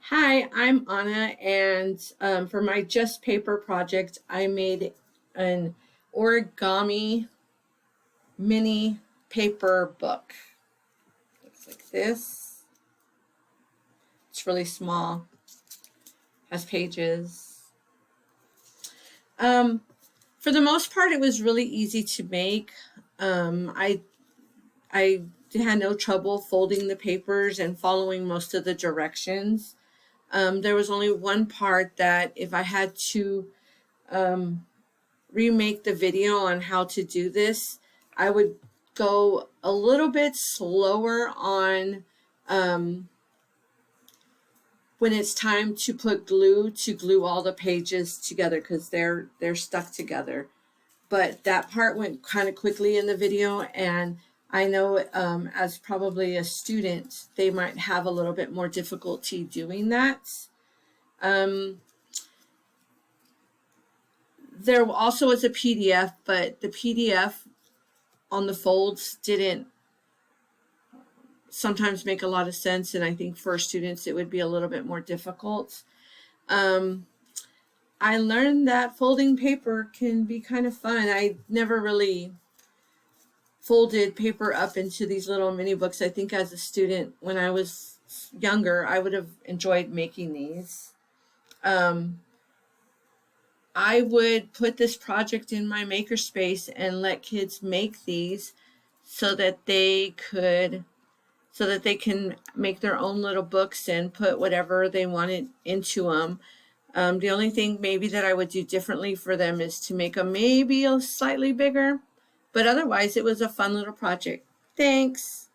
Hi, I'm Anna, and for my Just Paper project, I made an origami mini paper book. Looks like this. It's really small, has pages. Um, for the most part, it was really easy to make. I had no trouble folding the papers and following most of the directions. There was only one part that if I had to um, remake the video on how to do this, I would go a little bit slower on when it's time to put glue to glue all the pages together because they're stuck together. But that part went kind of quickly in the video, and I know as probably a student, they might have a little bit more difficulty doing that. Um, there also was a PDF, but the PDF on the folds didn't sometimes make a lot of sense, and I think for students it would be a little bit more difficult. Um, I learned that folding paper can be kind of fun. I never really folded paper up into these little mini books. I think as a student, when I was younger, I would have enjoyed making these. Um, I would put this project in my makerspace and let kids make these so that they could so that they can make their own little books and put whatever they wanted into them. The only thing maybe that I would do differently for them is to make them maybe a slightly bigger, but otherwise it was a fun little project. Thanks.